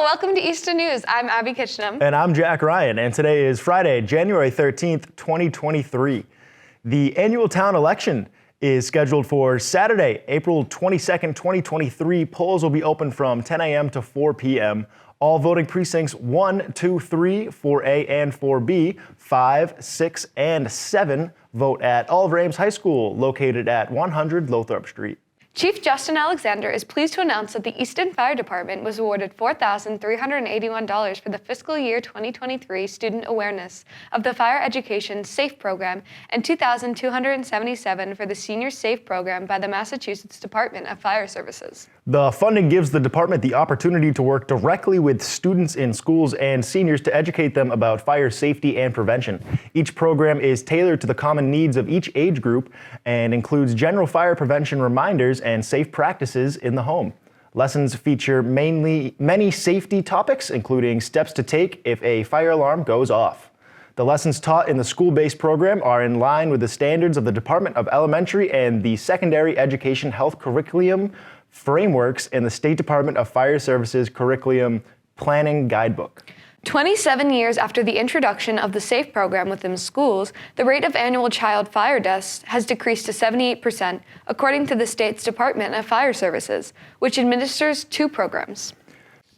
welcome to Easton News. I'm Abbie Kitchenham. And I'm Jack Ryan, and today is Friday, January 13th, 2023. The annual town election is scheduled for Saturday, April 22nd, 2023. Polls will be open from 10 a.m. to 4 p.m. All voting precincts 1, 2, 3, 4A and 4B, 5, 6, and 7 vote at Oliver Ames High School, located at 100 Lothrop Street. Chief Justin Alexander is pleased to announce that the Easton Fire Department was awarded $4,381 for the fiscal year 2023 Student Awareness of the Fire Education SAFE Program and $2,277 for the Senior SAFE Program by the Massachusetts Department of Fire Services. The funding gives the department the opportunity to work directly with students in schools and seniors to educate them about fire safety and prevention. Each program is tailored to the common needs of each age group and includes general fire prevention reminders and safe practices in the home. Lessons feature many safety topics, including steps to take if a fire alarm goes off. The lessons taught in the school-based program are in line with the standards of the Department of Elementary and the Secondary Education Health Curriculum Frameworks and the State Department of Fire Services Curriculum Planning Guidebook. 27 years after the introduction of the SAFE program within schools, the rate of annual child fire deaths has decreased to 78%, according to the state's Department of Fire Services, which administers 2 programs.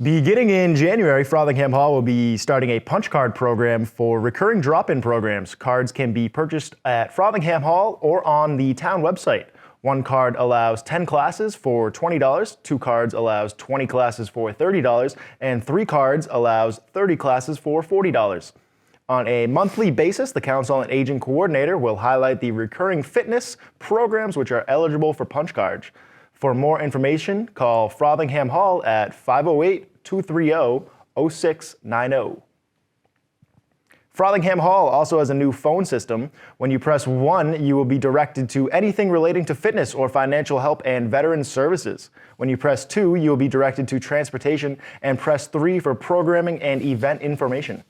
Beginning in January, Frothingham Hall will be starting a punch card program for recurring drop-in programs. Cards can be purchased at Frothingham Hall or on the town website. 1 card allows 10 classes for $20, 2 cards allows 20 classes for $30, and 3 cards allows 30 classes for $40. On a monthly basis, the Council on Aging Coordinator will highlight the recurring fitness programs which are eligible for punch cards. For more information, call Frothingham Hall at 508-230-0690. Frothingham Hall also has a new phone system. When you press 1, you will be directed to anything relating to fitness or financial help and veteran services. When you press 2, you will be directed to transportation, and press 3 for programming and event information.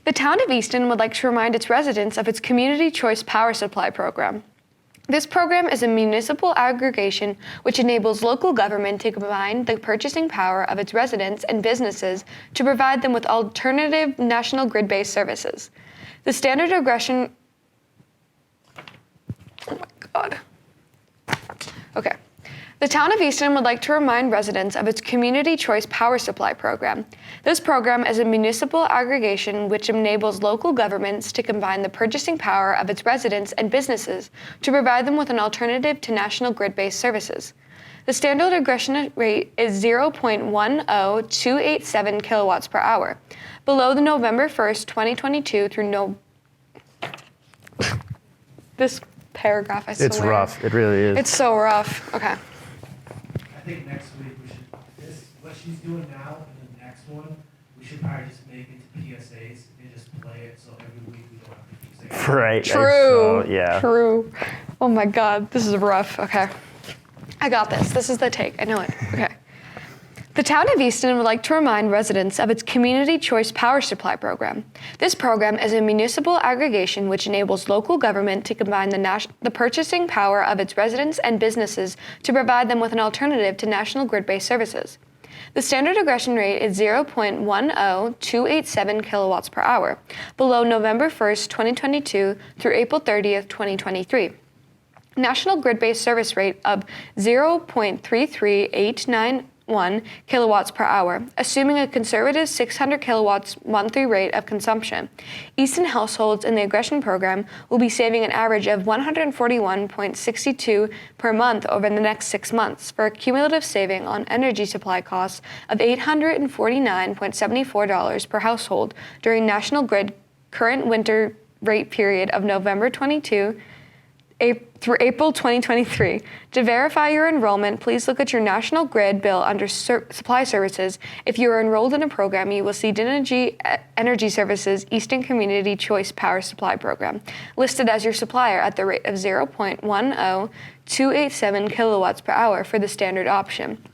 The town of Easton would like to remind its residents of its Community Choice Power Supply program. This program is a municipal aggregation which enables local government to combine the purchasing power of its residents and businesses to provide them with alternative national grid-based services. The standard aggression... Oh my God. Okay. The town of Easton would like to remind residents of its Community Choice Power Supply program. This program is a municipal aggregation which enables local governments to combine the purchasing power of its residents and businesses to provide them with an alternative to national grid-based services. The standard aggression rate is 0.10287 kilowatts per hour. Below the November 1st, 2022 through This paragraph, I swear. It's rough. It really is. It's so rough. Okay. I think next week we should, what she's doing now and the next one, we should probably just make it to PSAs and just play it so every week we don't have to keep saying it. Right. True. Yeah. True. Oh my God, this is rough. Okay. I got this. This is the take. I know it. Okay. The town of Easton would like to remind residents of its Community Choice Power Supply program. This program is a municipal aggregation which enables local government to combine the purchasing power of its residents and businesses to provide them with an alternative to national grid-based services. The standard aggression rate is 0.10287 kilowatts per hour, below November 1st, 2022 through April 30th, 2023. National grid-based service rate of 0.33891 kilowatts per hour, assuming a conservative 600 kilowatts monthly rate of consumption. Easton households in the aggression program will be saving an average of $141.62 per month over the next 6 months, for a cumulative saving on energy supply costs of $849.74 per household during National Grid current winter rate period of November 22 through April 2023. To verify your enrollment, please look at your National Grid bill under Supply Services. If you are enrolled in a program, you will see Energy Services Easton Community Choice Power Supply Program, listed as your supplier at the rate of 0.10287 kilowatts per hour for the standard option.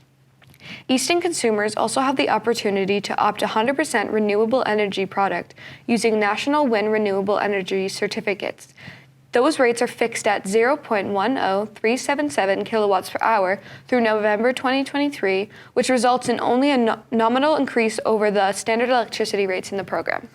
Easton consumers also have the opportunity to opt 100% renewable energy product using National Wind Renewable Energy certificates. Those rates are fixed at 0.10377 kilowatts per hour through November 2023, which results in only a nominal increase over the standard electricity rates in the program.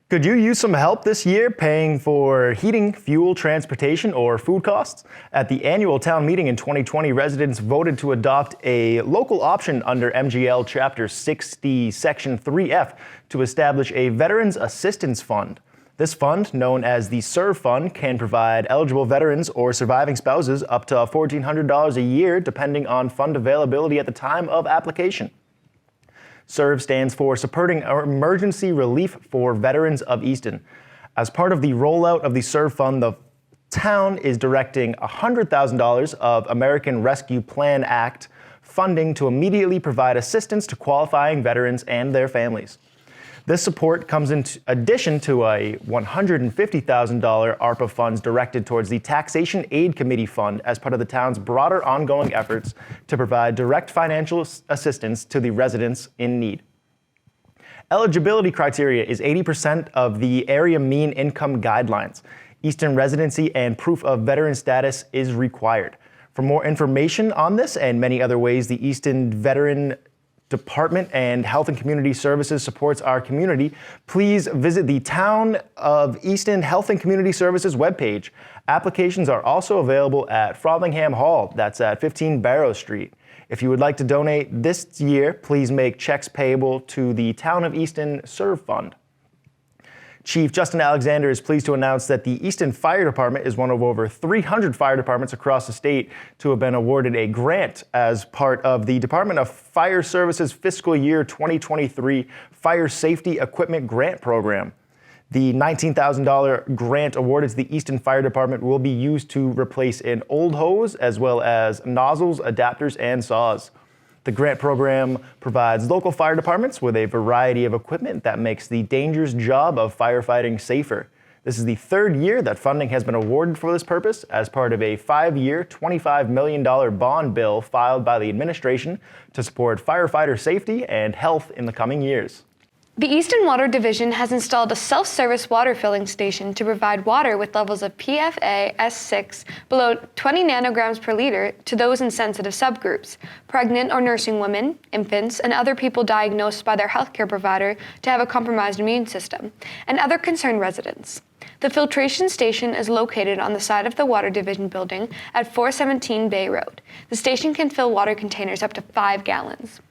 Could you use some help this year paying for heating, fuel, transportation, or food costs? At the annual town meeting in 2020, residents voted to adopt a local option under MGL Chapter 60, Section 3F to establish a Veterans Assistance Fund. This fund, known as the SERV Fund, can provide eligible veterans or surviving spouses up to $1,400 a year, depending on fund availability at the time of application. SERV stands for Supporting Emergency Relief for Veterans of Easton. As part of the rollout of the SERV Fund, the town is directing $100,000 of American Rescue Plan Act funding to immediately provide assistance to qualifying veterans and their families. This support comes in addition to a $150,000 ARPA funds directed towards the Taxation Aid Committee Fund as part of the town's broader ongoing efforts to provide direct financial assistance to the residents in need. Eligibility criteria is 80% of the area mean income guidelines. Easton residency and proof of veteran status is required. For more information on this and many other ways the Easton Veteran Department and Health and Community Services supports our community, please visit the Town of Easton Health and Community Services webpage. Applications are also available at Frothingham Hall, that's at 15 Barrow Street. If you would like to donate this year, please make checks payable to the Town of Easton SERV Fund. Chief Justin Alexander is pleased to announce that the Easton Fire Department is one of over 300 fire departments across the state to have been awarded a grant as part of the Department of Fire Services Fiscal Year 2023 Fire Safety Equipment Grant Program. The $19,000 grant awarded to the Easton Fire Department will be used to replace an old hose as well as nozzles, adapters, and saws. The grant program provides local fire departments with a variety of equipment that makes the dangerous job of firefighting safer. This is the third year that funding has been awarded for this purpose as part of a 5-year, $25 million bond bill filed by the administration to support firefighter safety and health in the coming years. The Easton Water Division has installed a self-service water filling station to provide water with levels of PFA S6 below 20 nanograms per liter to those in sensitive subgroups, pregnant or nursing women, infants, and other people diagnosed by their healthcare provider to have a compromised immune system, and other concerned residents. The filtration station is located on the side of the Water Division building at 417 Bay Road. The station can fill water containers up to 5 gallons.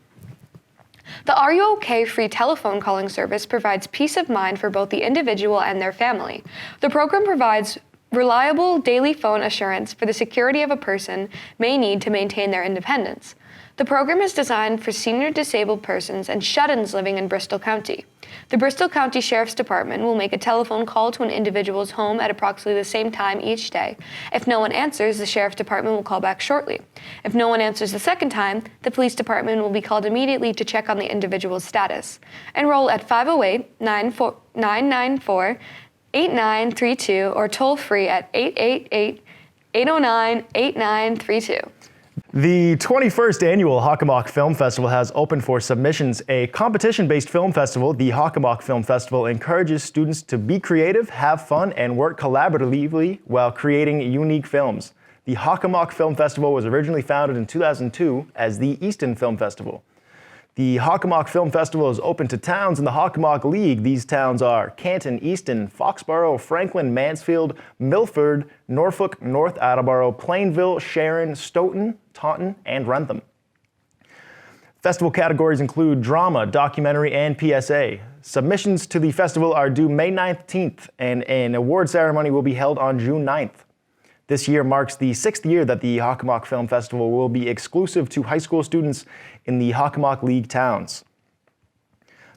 The Are You OK free telephone calling service provides peace of mind for both the individual and their family. The program provides reliable daily phone assurance for the security of a person may need to maintain their independence. The program is designed for senior disabled persons and shut-ins living in Bristol County. The Bristol County Sheriff's Department will make a telephone call to an individual's home at approximately the same time each day. If no one answers, the Sheriff's Department will call back shortly. If no one answers the second time, the Police Department will be called immediately to check on the individual's status. Enroll at 508-994-8932 or toll free at 888-809-8932. The 21st Annual Hockomock Film Festival has opened for submissions. A competition-based film festival, the Hockomock Film Festival encourages students to be creative, have fun, and work collaboratively while creating unique films. The Hockomock Film Festival was originally founded in 2002 as the Easton Film Festival. The Hockomock Film Festival is open to towns in the Hockomock League. These towns are Canton, Easton, Foxborough, Franklin, Mansfield, Milford, Norfolk, North Attleboro, Plainville, Sharon, Stoughton, Taunton, and Wrentham. Festival categories include drama, documentary, and PSA. Submissions to the festival are due May 19th, and an award ceremony will be held on June 9th. This year marks the 6th year that the Hockomock Film Festival will be exclusive to high school students in the Hockomock League towns.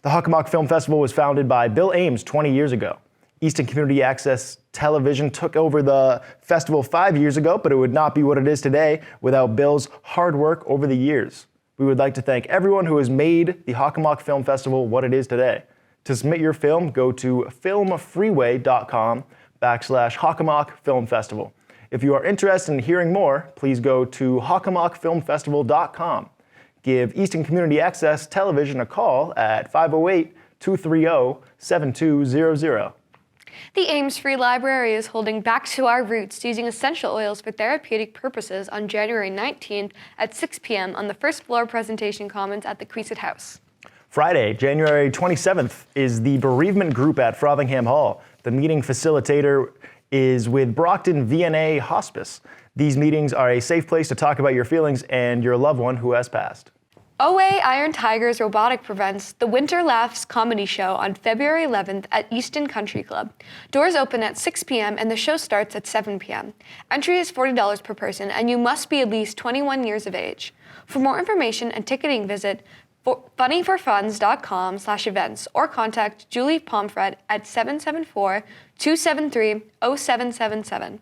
The Hockomock Film Festival was founded by Bill Ames 20 years ago. Easton Community Access Television took over the festival 5 years ago, but it would not be what it is today without Bill's hard work over the years. We would like to thank everyone who has made the Hockomock Film Festival what it is today. To submit your film, go to filmfreeway.com/Hockomock Film Festival. If you are interested in hearing more, please go to hockomockfilmfestival.com. Give Easton Community Access Television a call at 508-230-7200. The Ames Free Library is holding Back to Our Roots using essential oils for therapeutic purposes on January 19th at 6 p.m. on the first floor presentation commons at the Queeset House. Friday, January 27th, is the bereavement group at Frothingham Hall. The meeting facilitator is with Brockton VNA Hospice. These meetings are a safe place to talk about your feelings and your loved one who has passed. OA Iron Tigers Robotic presents the Winter Laughs comedy show on February 11th at Easton Country Club. Doors open at 6 p.m. and the show starts at 7 p.m. Entry is $40 per person and you must be at least 21 years of age. For more information and ticketing, visit funnyforfunds.com/events or contact Julie Pomfret at 774-273-0777.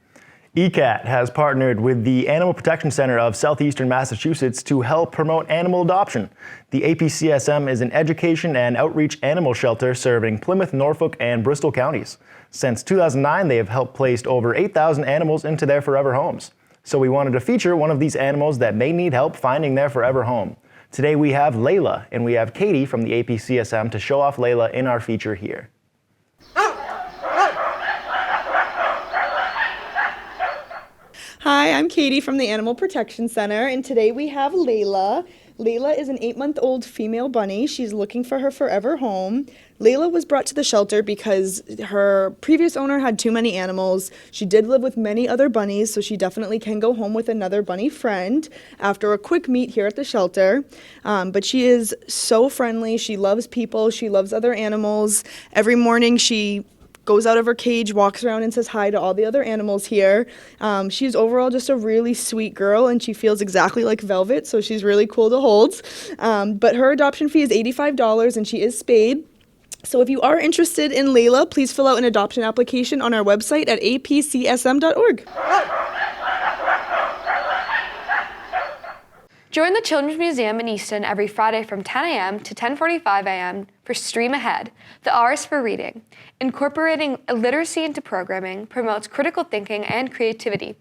ECAT has partnered with the Animal Protection Center of Southeastern Massachusetts to help promote animal adoption. The APCSM is an education and outreach animal shelter serving Plymouth, Norfolk, and Bristol counties. Since 2009, they have helped place over 8,000 animals into their forever homes. So we wanted to feature one of these animals that may need help finding their forever home. Today we have Layla, and we have Katie from the APCSM to show off Layla in our feature here. Hi, I'm Katie from the Animal Protection Center, and today we have Layla. Layla is an 8-month-old female bunny. She's looking for her forever home. Layla was brought to the shelter because her previous owner had too many animals. She did live with many other bunnies, so she definitely can go home with another bunny friend after a quick meet here at the shelter. But she is so friendly. She loves people. She loves other animals. Every morning she goes out of her cage, walks around and says hi to all the other animals here. She's overall just a really sweet girl, and she feels exactly like Velvet, so she's really cool to hold. But her adoption fee is $85, and she is spayed. So if you are interested in Layla, please fill out an adoption application on our website at apcsm.org. Join the Children's Museum in Easton every Friday from 10 a.m. to 10:45 a.m. for Stream Ahead, the R's for Reading. Incorporating literacy into programming promotes critical thinking and creativity.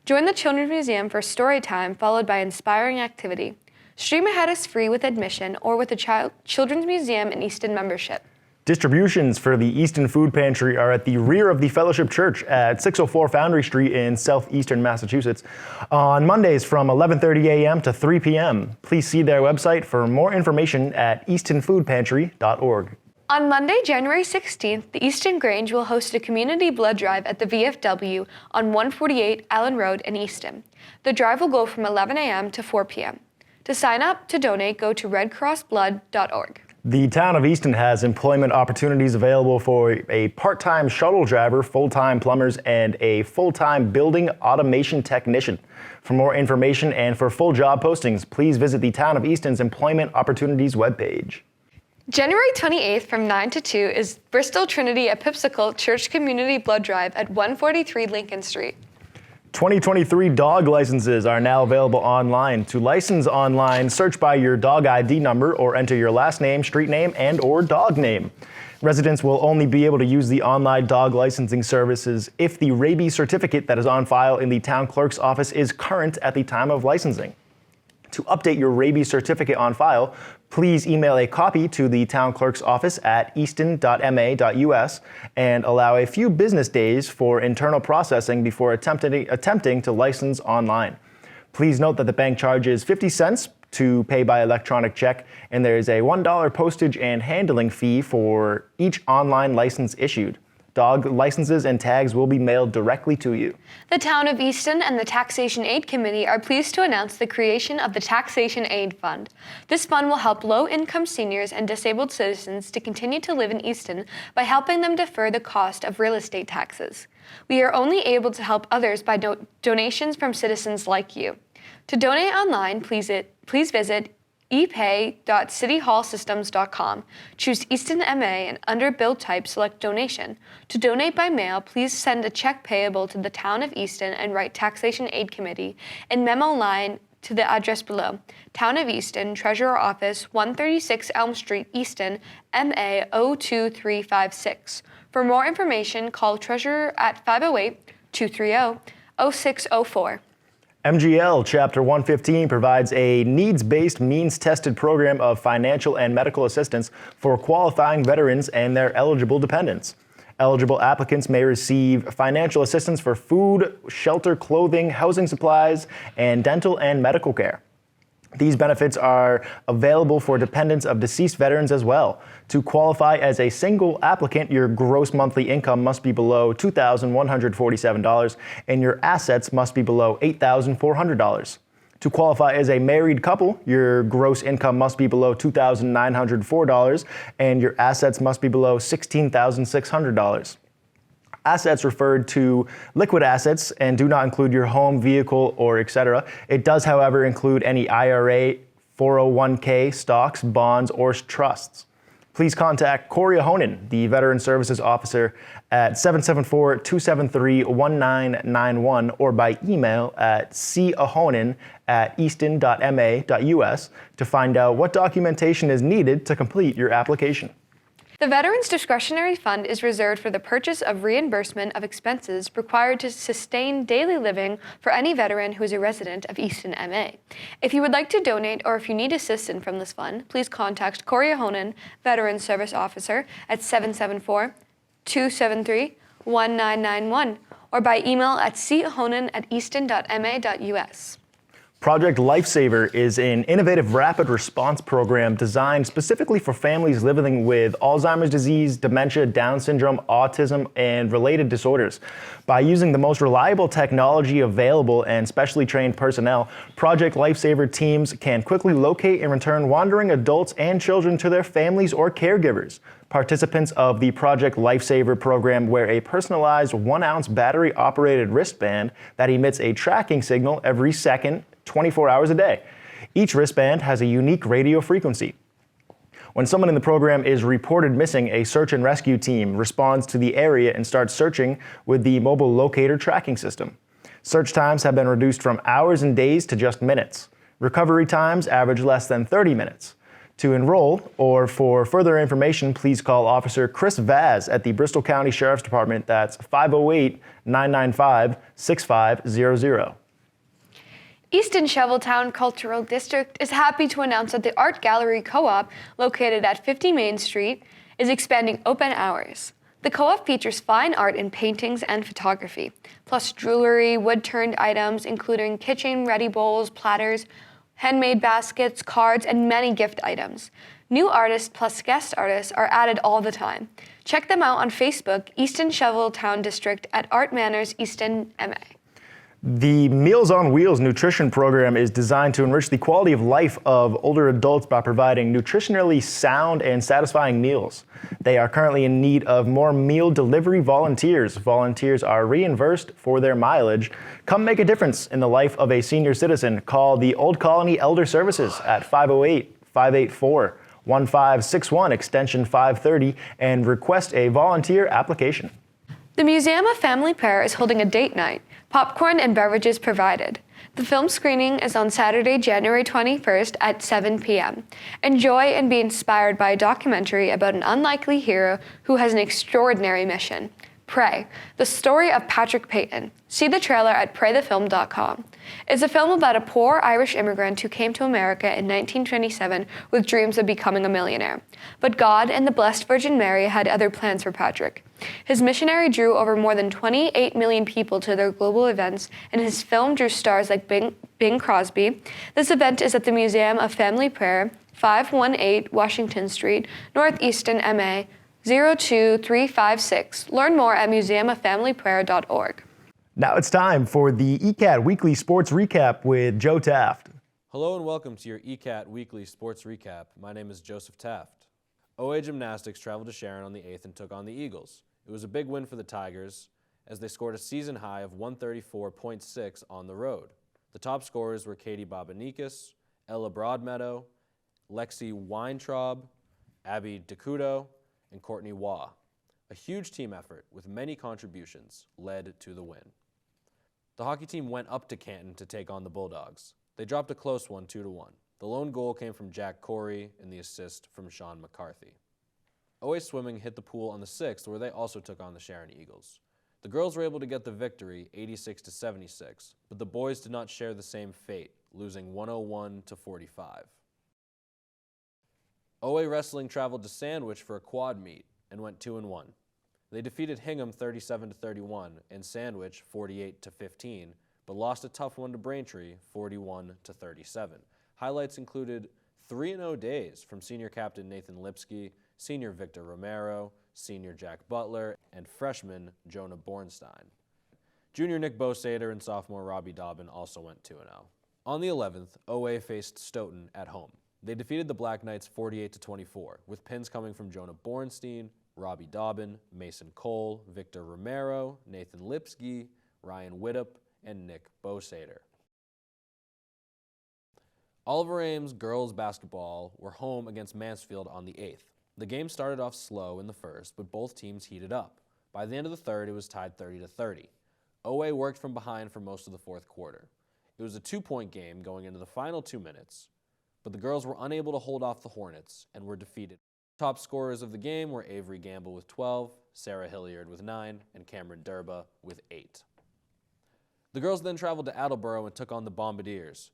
Join the Children's Museum for story time followed by inspiring activity. Stream Ahead is free with admission or with a Children's Museum in Easton membership. Distributions for the Easton Food Pantry are at the rear of the Fellowship Church at 604 Foundry Street in southeastern Massachusetts on Mondays from 11:30 a.m. to 3 p.m. Please see their website for more information at eastonfoodpantry.org. On Monday, January 16th, the Easton Grange will host a community blood drive at the VFW on 148 Allen Road in Easton. The drive will go from 11 a.m. to 4 p.m. To sign up to donate, go to redcrossblood.org. The town of Easton has employment opportunities available for a part-time shuttle driver, full-time plumbers, and a full-time building automation technician. For more information and for full job postings, please visit the town of Easton's employment opportunities webpage. January 28th from 9 to 2 is Bristol Trinity Episcopal Church Community Blood Drive at 143 Lincoln Street. 2023 dog licenses are now available online. To license online, search by your dog ID number or enter your last name, street name, and/or dog name. Residents will only be able to use the online dog licensing services if the rabies certificate that is on file in the town clerk's office is current at the time of licensing. To update your rabies certificate on file, please email a copy to the town clerk's office at easton.ma.us and allow a few business days for internal processing before attempting to license online. Please note that the bank charges 50 cents to pay by electronic check, and there is a $1 postage and handling fee for each online license issued. Dog licenses and tags will be mailed directly to you. The Town of Easton and the Taxation Aid Committee are pleased to announce the creation of the Taxation Aid Fund. This fund will help low-income seniors and disabled citizens to continue to live in Easton by helping them defer the cost of real estate taxes. We are only able to help others by donations from citizens like you. To donate online, please visit epay.cityhallsystems.com. Choose Easton MA and under bill type, select donation. To donate by mail, please send a check payable to the Town of Easton and write Taxation Aid Committee and memo line to the address below. Town of Easton, Treasurer Office, 136 Elm Street, Easton, MA 02356. For more information, call Treasurer at 508-230-0604. MGL Chapter 115 provides a needs-based, means-tested program of financial and medical assistance for qualifying veterans and their eligible dependents. Eligible applicants may receive financial assistance for food, shelter, clothing, housing supplies, and dental and medical care. These benefits are available for dependents of deceased veterans as well. To qualify as a single applicant, your gross monthly income must be below $2,147 and your assets must be below $8,400. To qualify as a married couple, your gross income must be below $2,904 and your assets must be below $16,600. Assets referred to liquid assets and do not include your home, vehicle, or etc. It does, however, include any IRA, 401k, stocks, bonds, or trusts. Please contact Corey Ahonen, the Veteran Services Officer, at 774-273-1991 or by email at cahonen@easton.ma.us to find out what documentation is needed to complete your application. The Veterans Discretionary Fund is reserved for the purchase of reimbursement of expenses required to sustain daily living for any veteran who is a resident of Easton, MA. If you would like to donate or if you need assistance from this fund, please contact Corey Ahonen, Veterans Service Officer, at 774-273-1991 or by email at cahonen@easton.ma.us. Project Lifesaver is an innovative rapid response program designed specifically for families living with Alzheimer's disease, dementia, Down syndrome, autism, and related disorders. By using the most reliable technology available and specially trained personnel, Project Lifesaver teams can quickly locate and return wandering adults and children to their families or caregivers. Participants of the Project Lifesaver program wear a personalized 1-ounce battery-operated wristband that emits a tracking signal every second, 24 hours a day. Each wristband has a unique radio frequency. When someone in the program is reported missing, a search and rescue team responds to the area and starts searching with the mobile locator tracking system. Search times have been reduced from hours and days to just minutes. Recovery times average less than 30 minutes. To enroll or for further information, please call Officer Chris Vaz at the Bristol County Sheriff's Department. That's 508-995-6500. Easton Shoveltown Cultural District is happy to announce that the Art Gallery Co-op, located at 50 Main Street, is expanding open hours. The co-op features fine art in paintings and photography, plus jewelry, wood-turned items, including kitchen-ready bowls, platters, handmade baskets, cards, and many gift items. New artists plus guest artists are added all the time. Check them out on Facebook, Easton Shoveltown District at Art Manors, Easton, MA. The Meals on Wheels nutrition program is designed to enrich the quality of life of older adults by providing nutritionally sound and satisfying meals. They are currently in need of more meal delivery volunteers. Volunteers are reimbursed for their mileage. Come make a difference in the life of a senior citizen. Call the Old Colony Elder Services at 508-584-1561, extension 530, and request a volunteer application. The Museum of Family Prayer is holding a date night. Popcorn and beverages provided. The film screening is on Saturday, January 21st at 7 p.m. Enjoy and be inspired by a documentary about an unlikely hero who has an extraordinary mission. Pray, the story of Patrick Peyton. See the trailer at praythefilm.com. It's a film about a poor Irish immigrant who came to America in 1927 with dreams of becoming a millionaire. But God and the Blessed Virgin Mary had other plans for Patrick. His missionary drew over more than 28 million people to their global events, and his film drew stars like Bing Crosby. This event is at the Museum of Family Prayer, 518 Washington Street, Northeastern, MA, 02356. Learn more at museumoffamilyprayer.org. Now it's time for the ECAT Weekly Sports Recap with Joe Taft. Hello and welcome to your ECAT Weekly Sports Recap. My name is Joseph Taft. OA Gymnastics traveled to Sharon on the 8th and took on the Eagles. It was a big win for the Tigers as they scored a season high of 134.6 on the road. The top scorers were Katie Babanikis, Ella Broadmeadow, Lexi Weintraub, Abbie DeCudo, and Courtney Waugh. A huge team effort with many contributions led to the win. The hockey team went up to Canton to take on the Bulldogs. They dropped a close one, 2-1. The lone goal came from Jack Corey and the assist from Sean McCarthy. OA Swimming hit the pool on the 6th where they also took on the Sharon Eagles. The girls were able to get the victory 86-76, but the boys did not share the same fate, losing 101-45. OA Wrestling traveled to Sandwich for a quad meet and went 2-1. They defeated Hingham 37-31 and Sandwich 48-15, but lost a tough one to Braintree 41-37. Highlights included 3-0 days from senior captain Nathan Lipsky, senior Victor Romero, senior Jack Butler, and freshman Jonah Bornstein. Junior Nick Bosader and sophomore Robbie Dobbin also went 2-0. On the 11th, OA faced Stoughton at home. They defeated the Black Knights 48-24, with pins coming from Jonah Bornstein, Robbie Dobbin, Mason Cole, Victor Romero, Nathan Lipsky, Ryan Widdop, and Nick Bosader. Oliver Ames girls basketball were home against Mansfield on the 8th. The game started off slow in the first, but both teams heated up. By the end of the third, it was tied 30-30. OA worked from behind for most of the fourth quarter. It was a 2-point game going into the final 2 minutes, but the girls were unable to hold off the Hornets and were defeated. Top scorers of the game were Avery Gamble with 12, Sarah Hilliard with 9, and Cameron Durba with 8. The girls then traveled to Attleboro and took on the Bombardiers.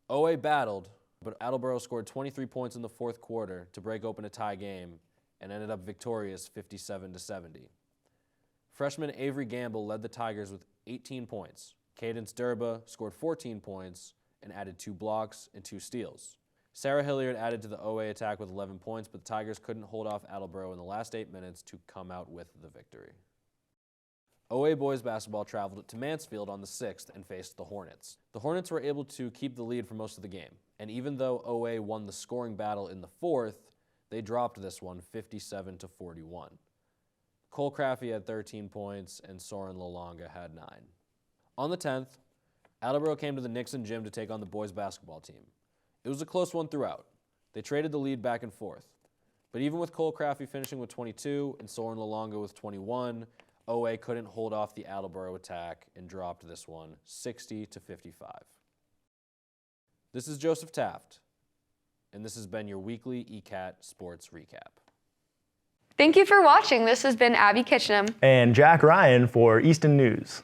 OA battled, but Attleboro scored 23 points in the fourth quarter to break open a tie game and ended up victorious 57-70. Freshman Avery Gamble led the Tigers with 18 points. Cadence Durba scored 14 points and added 2 blocks and 2 steals. Sarah Hilliard added to the OA attack with 11 points, but the Tigers couldn't hold off Attleboro in the last 8 minutes to come out with the victory. OA boys basketball traveled to Mansfield on the 6th and faced the Hornets. The Hornets were able to keep the lead for most of the game, and even though OA won the scoring battle in the 4th, they dropped this one 57-41. Cole Craffey had 13 points, and Soren Lalonga had 9. On the 10th, Attleboro came to the Nixon gym to take on the boys basketball team. It was a close one throughout. They traded the lead back and forth. But even with Cole Craffey finishing with 22 and Soren Lalonga with 21, OA couldn't hold off the Attleboro attack and dropped this one 60-55. This is Joseph Taft, and this has been your weekly ECAT Sports Recap. Thank you for watching. This has been Abbie Kitchenham. And Jack Ryan for Easton News.